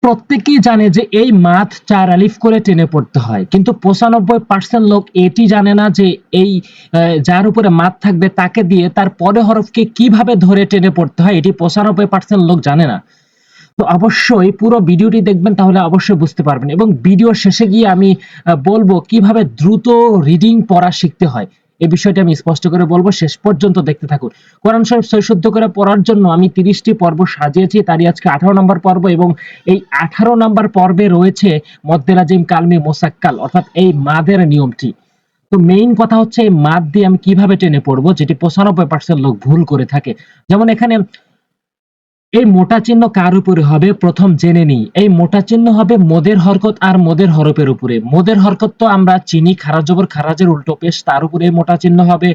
প্রত্যেকেই জানে যে এই মাদ ৪ আলিফ করে টেনে পড়তে হয়, কিন্তু ৯৫% লোক এটি জানে না যে এই যার উপরে মাদ থাকবে তাকে দিয়ে তার পরের হরফকে কিভাবে ধরে টেনে পড়তে হয়, এটি ৯৫% লোক জানে না। তো অবশ্যই পুরো ভিডিওটি দেখবেন, তাহলে অবশ্যই বুঝতে পারবেন। এবং ভিডিওর শেষে গিয়ে আমি বলবো কিভাবে দ্রুত রিডিং পড়া শিখতে হয়, এই বিষয়টা আমি স্পষ্ট করে বলবো, শেষ পর্যন্ত দেখতে থাকুন। কোরআন শরীফ সহি শুদ্ধ করে পড়ার জন্য আমি ৩০টি পর্ব সাজিয়েছি, তারই আজকে ১৮ নম্বর পর্ব। এবং এই ১৮ নম্বর পর্বে রয়েছে মদ্দে লাজিম কালমি মোসাক্কাল, অর্থাৎ এই মাদের নিয়মটি। তো মেইন কথা হচ্ছে এই মাদ দিয়ে আমি কিভাবে টেনে পড়বো, যেটি ৯৫% লোক ভুল করে থাকে। যেমন এখানে এই মোটা চিহ্ন কার উপরে হবে প্রথম জেনে নিই। এই মোটা চিহ্ন হবে মদের হরকত আর মদের হরফের উপরে। মদের হরকত তো আমরা চিনি, খারা জবর খারাজের উল্টো পেশ, তার উপরে মোটা চিহ্ন হবে,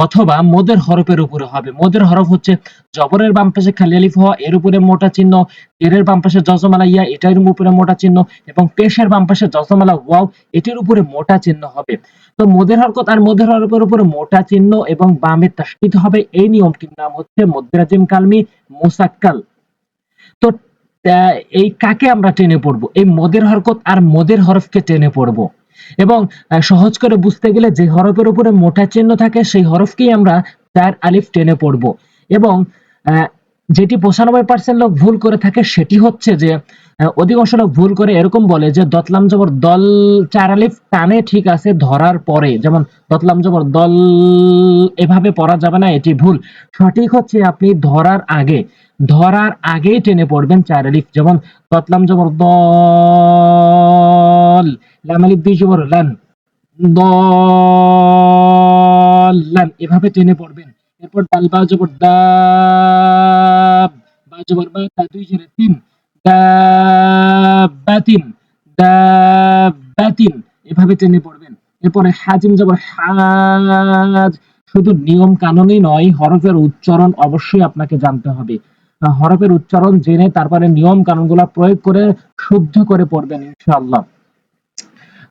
অথবা মদের হরফের উপরে হবে। মদের হরফ হচ্ছে জবরের বাম পাশে খালি আলিফ হওয়া, এর উপরে মোটা চিহ্ন, জেরের বাম পাশে জজমালা ইয়া, এটার উপরে মোটা চিহ্ন, এবং পেশের বাম পাশে জজমালা ওয়াও, এটির উপরে মোটা চিহ্ন হবে। তো মদের হরকত আর মদের হরফের উপরে মোটা চিহ্ন এবং বামে তাসদীদ হবে, এই নিয়মটির নাম হচ্ছে মদ্দে লাজিম কালমি মুসাক্কাল। তো এই কাকে আমরা টেনে পড়বো? এই মদের হরকত আর মদের হরফকে টেনে পড়বো। এবং সহজ করে বুঝতে গেলে যে হরফের উপরে মোটা চিহ্ন থাকে সেই হরফকেই আমরা ৪ আলিফ টেনে পড়বো। এবং যেটি ৯৫% লোক ভুল করে থাকে সেটি হচ্ছে যে অধিকাংশ লোক ভুল করে এরকম বলে যে দতলাম জবর দল ৪ আলিফ টানে, ঠিক আছে, ধরার পরে, যেমন দতলাম জবর দল এভাবে পড়া যাবে না, এটি ভুল। সঠিক হচ্ছে আপনি ধরার আগেই টেনে পড়বেন ৪ আলিফ। যেমন দতলাম জবর দল, লাম আলিফ দুই জবর লান, দলান, এভাবে টেনে পড়বেন। এরপর দাল বা জবর দাব, বা জবর বা, তা দুই জেরে তিন, দাবাতিন, দাবাতিন, এভাবে টেনে পড়বেন। এরপরে হাজিম জবর হাজ। শুধু নিয়ম কানুনই নয়, হরফের উচ্চারণ অবশ্যই আপনাকে জানতে হবে। হরফের উচ্চারণ জেনে তারপরে নিয়ম কানুনগুলো প্রয়োগ করে শুদ্ধ করে পড়বেন ইনশাআল্লাহ।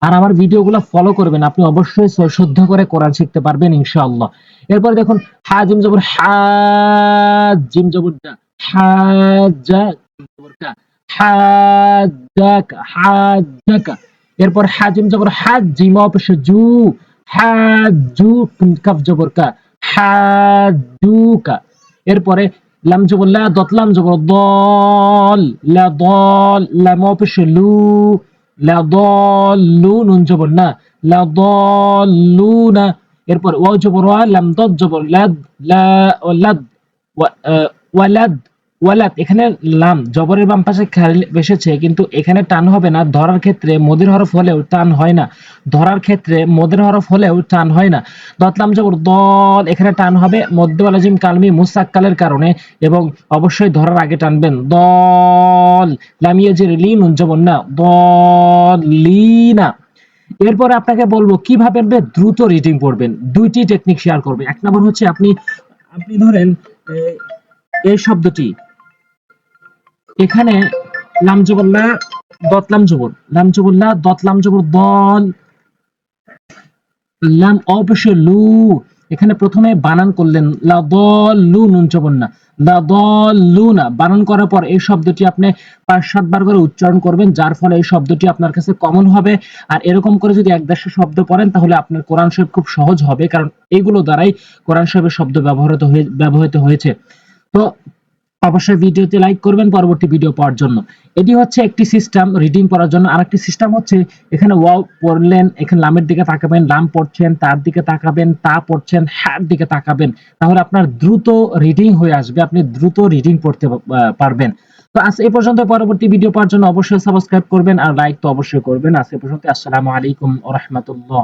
আর আমার ভিডিওগুলো ফলো করবেন, আপনি অবশ্যই শুদ্ধ করে কোরআন শিখতে পারবেন ইনশাআল্লাহ। এরপর দেখুন হা জিম জবর হাজ, জিম জবর দা, হাজা, জিম জবর কা, হাজাকা, হাজাকা। এরপর হা জিম জবর হাজ, জিম অপেশ জু, হাজু, কাফ জবর কা, হাজুকা। এরপরে লাম জবর লা, দতলাম জবর দল, লা দল, লাম অপেশ লু, লাদল্লু, নুন জবর না, লাদল্লুনা। এরপর ওয়াও জবর ওয়া, লাম দদ জবর লাদ, লা লাদ, ওয়ালাদ, ওয়ালাদ। এখানে লাম জবরের বাম পাশে খালি এসেছে, কিন্তু এখানে টান হবে না। ধরার ক্ষেত্রে মদের হরফ হলেও টান হয় না, ধরার ক্ষেত্রে মদের হরফ হলেও টান হয় না। দতলাম জবর দল, এখানে টান হবে মদ্দে লাজিম কালমি মুসাক্কালের কারণে, এবং অবশ্যই ধরার আগে টানবেন। দল, লাম ইয়াজির লি, নুন জবর না, দলিনা। এরপরে আপনাকে বলবো কিভাবে দ্রুত রিডিং পড়বেন। দুইটি টেকনিক শেয়ার করবে। এক নম্বর হচ্ছে আপনি ধরেন এই শব্দটি, এখানে লাম জবর লা, দতলাম জবর, লাম জবর লা, দতলাম জবর দল, লাম অবশ্য লু। এখানে প্রথমে বানান করলেন লা দল লু, নুন জবর না, লা দল লু না। বানান করার পর এই শব্দটি আপনি ৫-৭ বার করে উচ্চারণ করবেন, যার ফলে এই শব্দটি আপনার কাছে কমন হবে। আর এরকম করে যদি ১-১৫০ শব্দ পড়েন তাহলে আপনার কোরআন শরীফ খুব সহজ হবে, কারণ এইগুলো দ্বারাই কোরআন শরীফের শব্দ ব্যবহৃত হয়েছে। তো অবশ্যই ভিডিওতে লাইক করবেন পরবর্তী ভিডিও পাওয়ার জন্য। এটি হচ্ছে একটি সিস্টেম রিডিং করার জন্য। আরেকটি সিস্টেম হচ্ছে এখানে ওয়াও পড়লেন, এখানে লামের দিকে তাকাবেন, লাম পড়ছেন, তার দিকে তাকাবেন, তা পড়ছেন, হ্যার দিকে তাকাবেন, তাহলে আপনার দ্রুত রিডিং হয়ে আসবে, আপনি দ্রুত রিডিং পড়তে পারবেন। তো আজ এই পর্যন্ত। পরবর্তী ভিডিও পাওয়ার জন্য অবশ্যই সাবস্ক্রাইব করবেন আর লাইক তো অবশ্যই করবেন। আজ এই পর্যন্ত। আসসালামু আলাইকুম ওয়া রাহমাতুল্লাহ।